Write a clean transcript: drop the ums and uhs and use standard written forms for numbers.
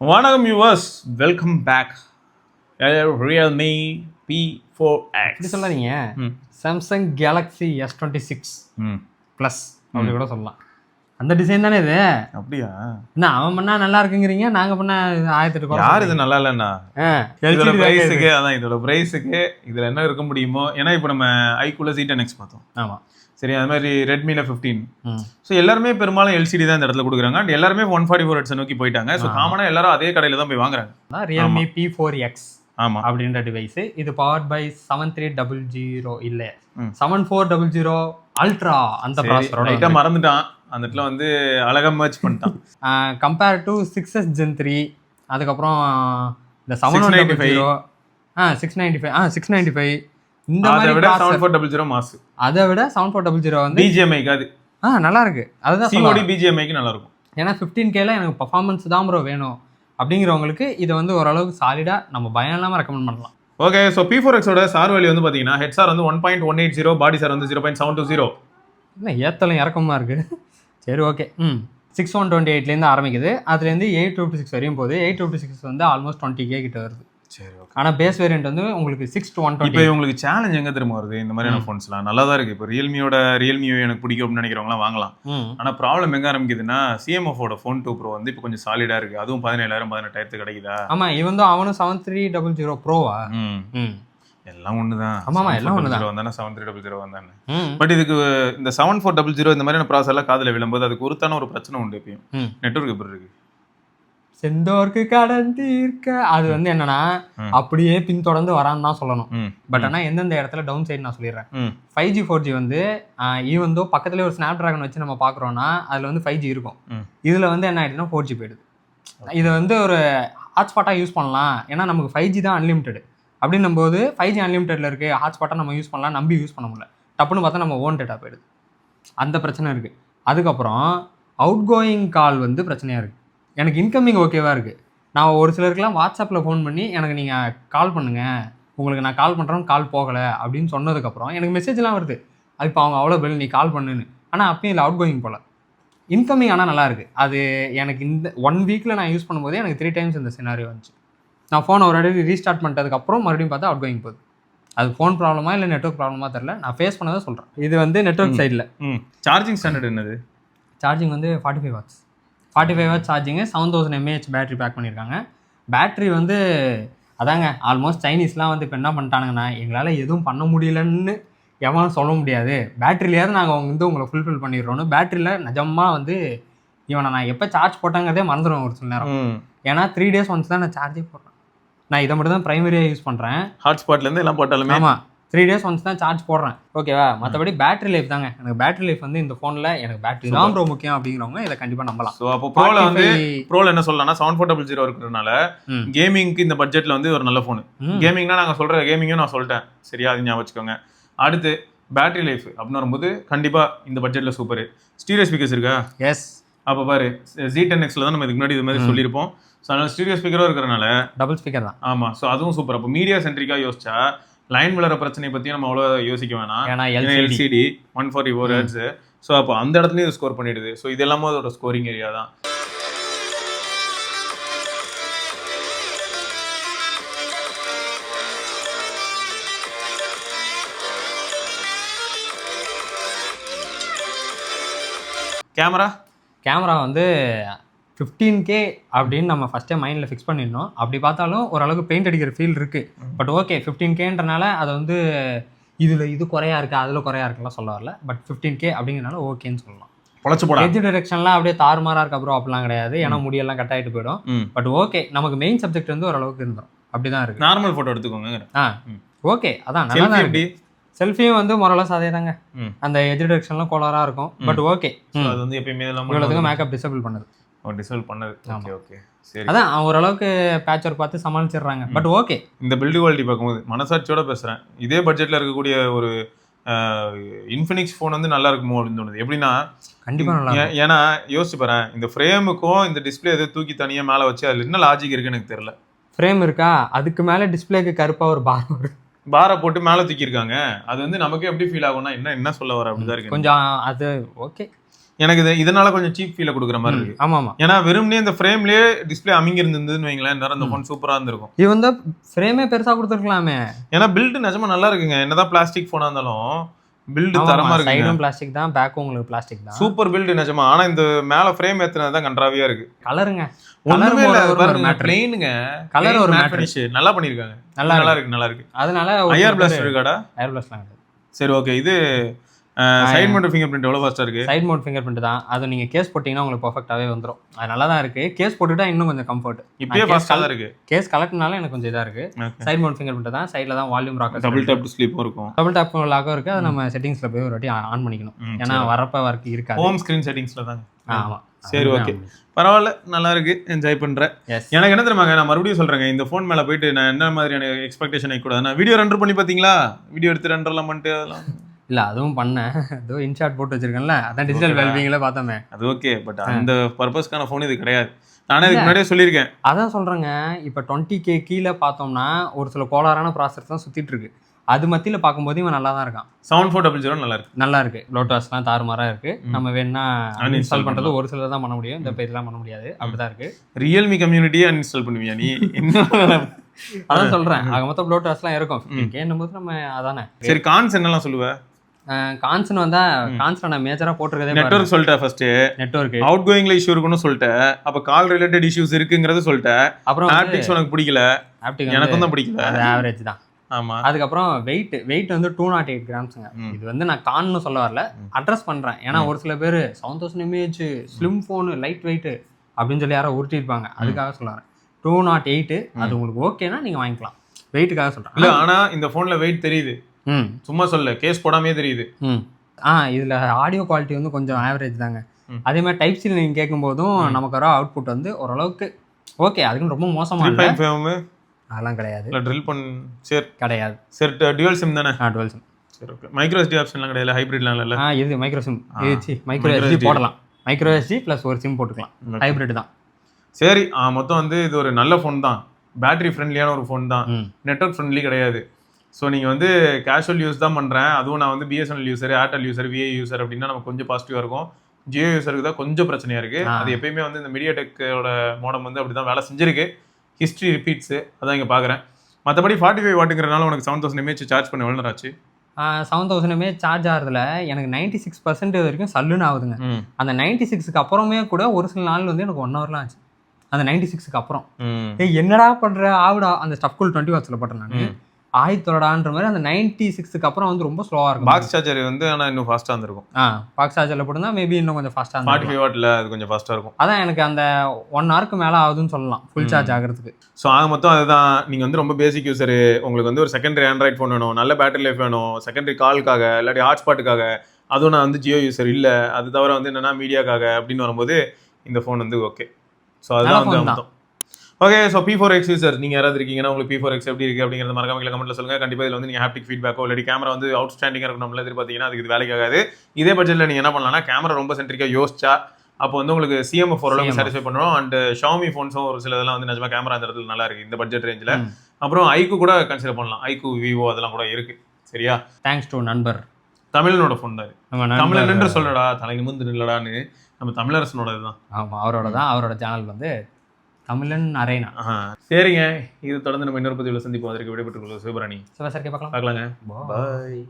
வணக்கம் viewers, welcome back. Realme P4X எப்படி சொல்லாதீங்க. ம். சாம்சங் கேலக்ஸி S26 ம் ப்ளஸ் அப்படி கூட சொல்லலாம். அந்த டிசைன் தானே இது. அப்படியா? என்ன அவன் பண்ணா நல்லா இருக்குங்கிறீங்க, நாங்க பண்ணா 1008 யார் இது நல்லா இல்லைண்ணா? இதோட பிரைஸுக்கு அதான் இதோட பிரைஸுக்கு இதில் என்ன இருக்க முடியுமோ. ஏன்னா இப்போ நம்ம ஐக்குள்ள C10X பார்த்தோம். ஆமாம், சரி, அது மாதிரி ரெட்மியில் 15. ஸோ எல்லாருமே பெரும்பாலும் எல்சிடி தான் இந்த இடத்துல கொடுக்குறாங்க. அண்ட் எல்லாருமே 144 ஹெர்ட்ஸ் நோக்கி போயிட்டாங்க. ஸோ காமனாக எல்லாரும் அதே கடையில் தான் போய் வாங்குறாங்க. ரியல்மி P4X ஆமாம் அப்படின்ற டிவைஸ். இது பவர்ட் பை 7300 இல்லை 7400 அல்ட்ரா அந்த ப்ராசஸரோட. லைட்டாக மறந்துட்டான், அந்த இடத்துல வந்து அழகாக மர்ச் பண்ணிட்டான். கம்பேர் டு 6S Gen 3, அதுக்கப்புறம் இந்த 795 695 இந்த அதை விட மாதிரி 7400 மாஸ். அதை விட 7400 வந்து பிஜிஎம்ஐக்கு அது நல்லா இருக்கு. அதுதான் சிஓடி பிஜிஎம்ஐக்கு நல்லா இருக்கும். ஏன்னா 15Kல எனக்கு பர்ஃபார்மன்ஸ் தான் ப்ரோ வேணும் அப்படிங்கிறவங்களுக்கு இதை வந்து ஓரளவுக்கு சாலிடாக நம்ம பயம் இல்லாமல் ரெக்கமெண்ட் பண்ணலாம். ஓகே, ஸோ P4X ஓட சார் வேல்யூ வந்து பார்த்தீங்கன்னா ஹெட் சார் வந்து 1.180, பாடி சார் வந்து 0.720. இல்லை ஏத்தலும் இறக்கமாக இருக்குது. சரி, ஓகே. 6128லேருந்து ஆரம்பிக்குது. அதுலேருந்து 856 வரையும் போகுது. 856 வந்து ஆல்மோஸ்ட் 20K கிட்ட வருது. சரி, ஓகே. ஆனால் பேஸ் வேரியன்ட் வந்து உங்களுக்கு 6 to 120. இப்போ உங்களுக்கு சேலஞ்ச் எங்கே திரும்ப வருது? இந்த மாதிரியான ஃபோன்ஸ்லாம் நல்லா தான் இருக்குது. இப்போ ரியல்மி எனக்கு பிடிக்கும் அப்படின்னு நினைக்கிறவங்களாம் வாங்கலாம். ஆனால் ப்ராப்ளம் எங்கே ஆரம்பிக்குதுன்னா, CMFோட ஃபோன் 2 Pro வந்து இப்போ கொஞ்சம் சாலிடாக இருக்குது. அதுவும் 17,000 18,000 கிடைக்குதா? ஆமாம், இவன் தான் அவனும் 7300 ப்ரோவா. எல்லாம் ஒன்று தான். ஆமாம், எல்லாம் ஒன்று தான். வந்தானே 7300 வந்தானே. பட் இதுக்கு இந்த 7400 இந்த மாதிரியான ப்ராசஸ்லாம் காதில் விழும்போது அதுக்கு ஒருத்தான ஒரு பிரச்சனை உண்டு. எப்பயும் நெட்வொர்க் எப்படி இருக்கு? செந்தோர்க்கு கடன் தீர்க்க அது வந்து என்னன்னா அப்படியே பின்தொடர்ந்து வரான்னு தான் சொல்லணும். பட் ஆனால் எந்தெந்த இடத்துல டவுன் சைடு நான் சொல்லிடுறேன். 5G 4G வந்து ஈவன் தோ பக்கத்துலேயே ஒரு ஸ்னாப் டிராகன் வச்சு நம்ம பார்க்குறோன்னா அதில் வந்து 5G இருக்கும். இதில் வந்து என்ன ஆகிடுதுன்னா 4G போயிடுது. இதை வந்து ஒரு ஹாட்ஸ்பாட்டாக யூஸ் பண்ணலாம். ஏன்னா நமக்கு 5G தான் அன்லிமிட்டெட். அப்படின்னும் போது 5G அன்லிமிட்டெடில் இருக்குது, ஹாட்ஸ்பாட்டாக நம்ம யூஸ் பண்ணலாம், நம்பி யூஸ் பண்ண முடியல. டப்புன்னு பார்த்தா நம்ம ஓன் டேட்டா போயிடுது. அந்த பிரச்சனை இருக்குது. அதுக்கப்புறம் அவுட் கோயிங் கால் வந்து பிரச்சனையாக இருக்குது. எனக்கு இன்கமிங் ஓகேவாக இருக்குது. நான் ஒரு சிலருக்குலாம் வாட்ஸ்அப்பில் ஃபோன் பண்ணி எனக்கு நீங்கள் கால் பண்ணுங்கள், உங்களுக்கு நான் கால் பண்ணுறேன், கால் போகலை அப்படின்னு சொன்னதுக்கப்புறம் எனக்கு மெசேஜ்லாம் வருது. அது இப்போ அவங்க அவ்வளோ பில் நீ கால் பண்ணுன்னு. ஆனால் அப்பயும் இல்லை, அவுட் கோயிங் போல். இன்கமிங் ஆனால் நல்லாயிருக்கு. அது எனக்கு இந்த 1 வீக்கில் நான் யூஸ் பண்ணும்போதே எனக்கு 3 times இந்த சினாரியோ வந்துச்சு. நான் ஃபோனை ஒரு அடி ரீஸ்டார்ட் பண்ணிட்டதுக்கப்புறம் மறுபடியும் பார்த்தா அவுட் கோயிங் போகுது. அது ஃபோன் ப்ராப்ளமா இல்லை நெட்வொர்க் ப்ராப்ளமா தெரில. நான் ஃபேஸ் பண்ணதை சொல்கிறேன். இது வந்து நெட்வொர்க் சைடில். சார்ஜிங் ஸ்டாண்டர்ட் என்னது? சார்ஜிங் வந்து 45 watts. 45 watts charging, 7000 mAh battery pack பண்ணியிருக்காங்க. பேட்டரி வந்து அதாங்க ஆல்மோஸ்ட் சைனீஸ்லாம் வந்து இப்போ என்ன பண்ணிட்டானுங்கன்னா, எங்களால் எதுவும் பண்ண முடியலன்னு எவனும் சொல்ல முடியாது, பேட்டரியிலேயாவது நாங்கள் வந்து உங்களை ஃபுல்ஃபில் பண்ணிடுறோன்னு. பேட்டரியில் நிஜமாக வந்து இவனை நான் எப்போ சார்ஜ் போட்டாங்கிறதே மறந்துடுவேன் ஒரு சில நேரம். ஏன்னா 3 days ஒன்ஸ் தான் நான் சார்ஜே போடுறேன். நான் இதை மட்டும் தான் ப்ரைமரியாக யூஸ் பண்ணுறேன். ஹாட்ஸ்பாட்லேருந்து எல்லாம் போட்டாலுமே. ஆமாம், 3 days ஒன்ஸ் தான் சார்ஜ் போடுறேன். ஓகேவா? மற்றபடி பேட்டரி லைஃப் தாங்க. எனக்கு பேட்டரி லைஃப் வந்து இந்த ஃபோனில் எனக்கு பேட்டரி தான் ரொம்ப முக்கியம் அப்படிங்கிறவங்க இதை கண்டிப்பாக நம்பலாம். ஸோ அப்போ ப்ரோவில் வந்து ப்ரோவில் என்ன சொல்லலாம்னா 7400 இருக்கிறதுனால கேமிங்க்கு இந்த பட்ஜெட்டில் வந்து ஒரு நல்ல ஃபோனு. கேமிங்னா நாங்கள் சொல்கிற கேமிங்கும் நான் சொல்லிட்டேன், சரியா? அது ஞாபகம் வச்சுக்கோங்க. அடுத்து பேட்டரி லைஃப் அப்படின்னு வரும்போது கண்டிப்பாக இந்த பட்ஜெட்டில் சூப்பர். ஸ்டீரியோ ஸ்பீக்கர்ஸ் இருக்கா? எஸ். அப்போ பாரு, Z10Xல தான் நம்ம இதுக்கு முன்னாடி இது மாதிரி சொல்லியிருப்போம். ஸோ அதனால் ஸ்டீரியோ ஸ்பீக்கரும் இருக்கிறனால டபுள் ஸ்பீக்கர் தான். ஆமாம், ஸோ அதுவும் சூப்பர். அப்போ மீடியா சென்ட்ரிக்காக யோசிச்சா லைன் விளர பிரச்சனை பற்றியும் நம்ம அவ்வளோ யோசிக்க வேணாம். ஏன்னா LCD 144 ஹெர்ட்ஸ். ஸோ அப்போ அந்த இடத்துலையும் இது ஸ்கோர் பண்ணிடுது. ஸோ இது எல்லாமே அதோட ஸ்கோரிங் ஏரியா தான். கேமரா வந்து 15K அப்படின்னு நம்ம ஃபஸ்ட்டே மைண்டில் ஃபிக்ஸ் பண்ணிடணும். அப்படி பார்த்தாலும் ஓரளவுக்கு பெயிண்ட் அடிக்கிற ஃபீல் இருக்குது. பட் ஓகே, 15Kன்றனால அதை வந்து இதில் இது குறையா இருக்குது அதில் குறையா இருக்குலாம் சொல்ல வரல. பட் 15K அப்படிங்கிறனால ஓகேன்னு சொல்லலாம். எஜ் டைரக்ஷன்லாம் அப்படியே தாறுமாறாக இருக்கு அப்புறம் அப்படிலாம் கிடையாது. ஏன்னா முடியெல்லாம் கட் ஆகிட்டு போயிடும். பட் ஓகே, நமக்கு மெயின் சப்ஜெக்ட் வந்து ஓரளவுக்கு இருந்துடும். அப்படி தான் இருக்குது. நார்மல் ஃபோட்டோ எடுத்துக்கோங்க. ஓகே, அதான் நல்லா தான் இருக்கு. செல்ஃபியும் வந்து மொரலஸ் அதே தாங்க. அந்த எஜ் டைரக்ஷன்லாம் கோலராக இருக்கும். பட் ஓகே, அது வந்து எப்பயுமே இவ்வளோத்துக்கு மேக்கப் டிசேபிள் பண்ணுது. ஓகே, சரி. அதான் ஓரளவுக்கு பேட்ச் ஒர்க் பார்த்து சமாளிச்சிடுறாங்க. பட் ஓகே, இந்த பில்டு குவாலிட்டி பார்க்கும்போது மனசாட்சியோட பேசுகிறேன், இதே பட்ஜெட்டில் இருக்கக்கூடிய ஒரு இன்ஃபினிக்ஸ் ஃபோன் வந்து நல்லா இருக்குமோ அப்படின்னு தோணுது. எப்படின்னா கண்டிப்பாக நல்லா. ஏன்னா யோசிச்சு பாரு, இந்த ஃப்ரேமுக்கும் இந்த டிஸ்பிளே எதை தூக்கி தனியாக மேலே வச்சு அதில் என்ன லாஜிக் இருக்குன்னு எனக்கு தெரியல. ஃப்ரேம் இருக்கா, அதுக்கு மேலே டிஸ்பிளேக்கு கருப்பாக ஒரு பாரை போட்டு மேலே தூக்கியிருக்காங்க. அது வந்து நமக்கு எப்படி ஃபீல் ஆகும்னா என்ன சொல்ல வர அப்படிதான் இருக்கு கொஞ்சம். அது ஓகே, எனக்கு இதனால கொஞ்சம் சீப் ஃபீல கொடுக்குற மாதிரி இருக்கு. ஆமா. ஏன்னா வெறும்னே இந்த ஃப்ரேம்லயே டிஸ்பிளே அமைங்கி இருந்ததுன்னு வைங்களேன், இந்த ஃபோன் சூப்பரா இருந்திருக்கும். இது வந்து ஃப்ரேமே பெருசா கொடுத்துருக்கலாமே. ஏன்னா பில்ட் நிஜமா நல்லா இருக்குங்க. என்னதான் பிளாஸ்டிக் போனா இருந்தாலும் பில்ட் தரமா இருக்கு. சைடும் பிளாஸ்டிக் தான், பேக்கும் உங்களுக்கு பிளாஸ்டிக் தான். சூப்பர் பில்ட் நிஜமா. ஆனா இந்த மேல ஃப்ரேம் ஏத்துனது தான் கண்ட்ராவியா இருக்கு. கலருங்க, ஒண்ணுமே இல்ல, பாருங்க பிளெயினுங்க. கலர் ஒரு மேட் ஃபினிஷ் நல்லா பண்ணிருக்காங்க. நல்லா இருக்கு. அதனால ஐஆர் பிளாஸ்ட் இருக்காடா? ஐஆர் பிளாஸ்ட்லாம் கிடையாது. சரி ஓகே. இது சைடு மவுண்ட் ஃபிங்கர் பிரிண்ட் எவ்வளவு ஃபாஸ்டா இருக்கு? சைடு மவுண்ட் ஃபிங்கர் பிரிண்ட் தான். அது நீங்க கேஸ் போட்டீங்கன்னா உங்களுக்கு பெர்ஃபெக்ட்டாவே வந்துரும். அது நல்லா தான் இருக்கு. கேஸ் போட்டுட்டா இன்னும் கொஞ்சம் கம்ஃபர்ட். இப்பவே ஃபாஸ்டா தான் இருக்கு. கேஸ் கலெக்ட்னால எனக்கு கொஞ்சம் இதா இருக்கு. சைடு மவுண்ட் ஃபிங்கர் பிரிண்ட் தான். சைடுல தான் வால்யூம் ராக்கர், டபுள் டாப் ஸ்லீப்பும் இருக்கும். டபுள் டாப் லாக்கும் இருக்கு. அது நம்ம செட்டிங்ஸ்ல போய் ஒரு வாட்டி ஆன் பண்ணிக்கணும். ஏன்னா வரப்ப வர்க் இருக்காது. ஹோம் ஸ்கிரீன் செட்டிங்ஸ்ல தான். ஆமா. சரி ஓகே, பரவாயில்ல, நல்லா இருக்கு, என்ஜாய் பண்றேன். எனக்கு என்ன தெரியுமாங்க, நான் மறுபடியும் சொல்றேங்க, இந்த ஃபோன் மேல போயிட்டு நான் என்ன மாதிரியான எக்ஸ்பெக்டேஷன் ஆயிக்கூடாது. நான் வீடியோ ரெண்டர் பண்ணி பாத்தீங்களா? வீடியோ எடுத்து ரெண்டர்லாம் பண்ணிட்டு அதெல்லாம் இல்ல, அதுவும் பண்ணேன். ஏதோ இன்ஷாட் போட்டு வச்சிருக்கேன்ல, அதான் டிஜிட்டல் வெல்பீங்ல பார்த்தோமே. அது ஓகே, பட் அந்த பர்பஸ்க்கான ஃபோன் இது கிடையாது. நானே இதுக்கு முன்னாடியே சொல்லியிருக்கேன். அதான் சொல்றேங்க, இப்போ 20K கீழே பார்த்தோம்னா ஒரு சில கோளாறான ப்ராசஸ் தான் சுத்திட்டு இருக்கு. அது மத்தியில பார்க்கும்போது இவன் நல்லா தான் இருக்கான். 7400 நல்லா இருக்கு. லோட்டஸ்லாம் தாறுமாறா இருக்கு. நம்ம வேணா அன்இன்ஸ்டால் பண்றது ஒரு சிலர் தான் பண்ண முடியும், இந்த பேஜ்லாம் பண்ண முடியாது. அப்படிதான் இருக்கு. ரியல்மி கம்யூனிட்டியே அன்இன்ஸ்டால் பண்ணுவியா நீ? அதான் சொல்றேன், ஆக மொத்தம் லோட்டஸ்லாம் இருக்கும். 15K போது நம்ம அதானே. சரி, கான்ஸ் என்னலாம் சொல்லுவ? கான்சன் வந்தா கான்ஸ்ல நான் மேஜரா போட்டுருக்கதே நெட்வொர்க் சொல்லிட்டேன். ஃபர்ஸ்ட் நெட்வொர்க் அவுட் கோயிங்ல இஷ்யூ இருக்குன்னு சொல்லிட்டேன். அப்ப கால் ரிலேட்டட் இஷ்யூஸ் இருக்குங்கிறது சொல்லிட்டேன். அப்புறம் ஆப்டிக்ஸ் உனக்கு பிடிக்கல, எனக்கும் தான் பிடிக்கல, அது ஆவரேஜ் தான். ஆமா. அதுக்கப்புறம் வெயிட் வந்து 208 கிராம்ஸ்ங்க. இது வந்து நான் கான்னு சொல்ல வரல, அட்ரஸ் பண்றேன். ஏன்னா ஒரு சில பேர் 7000 mAh slim phone light weight அப்படின்னு சொல்லி யாரோ உருட்டிருப்பாங்க. அதுக்காக சொல்லுறேன் 208. அது உங்களுக்கு ஓகேனா நீங்க வாங்கிக்கலாம். வெயிட்டுக்காக சொல்றேன். இல்ல, ஆனா இந்த போன்ல வெயிட் தெரியுது. சும்மா சொல்ல, கேஸ் போடாமே தெரியுது. இதுல ஆடியோ குவாலிட்டி வந்து கொஞ்சம் ஆவரேஜ் தாங்க. அதே மாதிரி டைப் சி நீங்க கேட்கும் போதும் நமக்கு வர அவுட்புட் வந்து ஓரளவுக்கு ஓகே. அதுக்கு ரொம்ப மோசமா இல்ல. அதெல்லாம் கிடையாது. இல்ல ட்ரில் சரி கிடையாது. சரி, டுவல் சிம் தானே? Dual sim. சரி ஓகே. மைக்ரோ எஸ்டி ஆப்ஷன்லாம் கிடையாது, ஹைபிரிட்லாம் இல்ல. இது மைக்ரோ சிம். மைக்ரோ எஸ்டி போடலாம். மைக்ரோ எஸ்டி பிளஸ் ஒரு சிம் போட்டுக்கலாம். ஹைபிரிட் தான். சரி, மொத்தம் வந்து இது ஒரு நல்ல ஃபோன் தான். பேட்டரி ஃப்ரெண்ட்லியான ஒரு ஃபோன் தான். நெட்வொர்க் ஃப்ரெண்ட்லி கிடையாது. ஸோ நீங்கள் வந்து கேஷுவல் யூஸ் தான் பண்ணுறேன். அதுவும் நான் வந்து BSNL user, Airtel user, VI user அப்படின்னா நமக்கு கொஞ்சம் பாசிட்டிவாக இருக்கும். ஜியோ யூசருக்கு தான் கொஞ்சம் பிரச்சனையாக இருக்குது. அது எப்பயுமே வந்து இந்த மீடியாடெக்கோட மோடம் வந்து அப்படி தான் வேலை செஞ்சிருக்கு. ஹிஸ்ட்ரி ரிப்பீட்ஸு அதான் இங்கே பார்க்குறேன். மற்றபடி 45 வாட்டுங்கிறனால உனக்கு 7000 mAh சார்ஜ் பண்ண எவ்வளோ ஆச்சு? 7000 mAh சார்ஜ் ஆகிறதுல எனக்கு 96% வரைக்கும் சல்லுன்னு ஆகுதுங்க. அந்த 96க்கு அப்புறமே கூட ஒரு சில நாள் வந்து எனக்கு 1 ஹவர்லாம் ஆச்சு. அந்த 96க்கு அப்புறம் என்னடா பண்ணுற ஆவிடா, அந்த ஸ்டஃப் கூல் 20 வாட்ஸில் போட்டேன் நான். ஆயிரத்தோடான்ற மாதிரி அந்த 96க்கு அப்புறம் வந்து ரொம்ப ஸ்லோவா இருக்கும். பாக்ஸ் சார்ஜர் வந்து ஆனால் இன்னும் ஃபாஸ்ட்டாக இருந்திருக்கும். பாக்ஸ் சார்ஜரில் போட்டுருந்தா மேபி இன்னும் கொஞ்சம் ஃபாஸ்ட்டாக இருக்கும். 45 வாட்டில் அது கொஞ்சம் ஃபாஸ்ட்டாக இருக்கும். அதான் எனக்கு அந்த 1 ஹவருக்கு மேலே ஆகுதுன்னு சொல்லலாம் ஃபுல் சார்ஜ் ஆகிறதுக்கு. ஸோ ஆக மொத்தம் அதுதான். நீங்கள் வந்து ரொம்ப பேசிக் யூசரு, உங்களுக்கு வந்து ஒரு செகண்டரி ஆண்ட்ராய்ட் ஃபோன் வேணும், நல்ல பேட்டரி லைஃப் வேணும், செகண்டரி காலுக்காக இல்லாட்டி ஹாட்ஸ்பாட்டுக்காக. அதுவும் நான் வந்து ஜியோ யூசர் இல்லை, அது தவிர வந்து என்னென்னா மீடியாக்காக அப்படின்னு வரும்போது இந்த ஃபோன் வந்து ஓகே. ஸோ அதுதான் வந்து மொத்தம். ஓகே. ஸோ P4X யூசர் நீங்கள் யாராவது இருக்கீங்கன்னா உங்களுக்கு P4X எப்படி இருக்குது அப்படிங்கிறத மறக்காம கமெண்ட்டில் சொல்லுங்கள். கண்டிப்பாக இதில் வந்து நீங்கள் ஹாப்டிக் ஃபீட்பேக்கோ இல்லாட்டி கேமரா வந்து அவுட் ஸ்டாண்டிங்காக இருக்கும் நம்மள எதிர்பார்த்தீங்கன்னா அதுக்கு இது வேலைக்காகாது. இதே பட்ஜெட்டில் நீங்கள் என்ன பண்ணலாம்னா கேமரா ரொம்ப சென்ட்ரிக்காக யோசிச்சா அப்போ வந்து உங்களுக்கு CMF ஓரளவுக்கு சாட்டிஸ்ஃபை பண்ணுவோம். அண்ட் ஷாமி ஃபோன்ஸும் ஒரு சில இதெல்லாம் வந்து நிஜமாக கேமரா அந்த இடத்துல நல்லா இருக்குது இந்த பட்ஜெட் ரேஞ்சில். அப்புறம் ஐக்கு கூட கன்சிடர் பண்ணலாம். ஐக்கு, விவோ அதெல்லாம் கூட இருக்குது. சரியா? தேங்க்ஸ் டு நண்பர். தமிழனோட ஃபோன் தான். தமிழன் என்று சொல்லடா, தலை நிமிர்ந்து நில்லடான்னு நம்ம தமிழரசனோட இதுதான். ஆமாம், அவரோட தான். அவரோட சேனல் வந்து தமிழன் அரேனா. சரிங்க, இது தொடர்ந்து நம்ம இன்னொரு பதிவில் சந்திப்போம். அதற்கு விடைபெற்றுக் கொள்வது சிவபரணி. பார்க்கலாங்க. பாய்.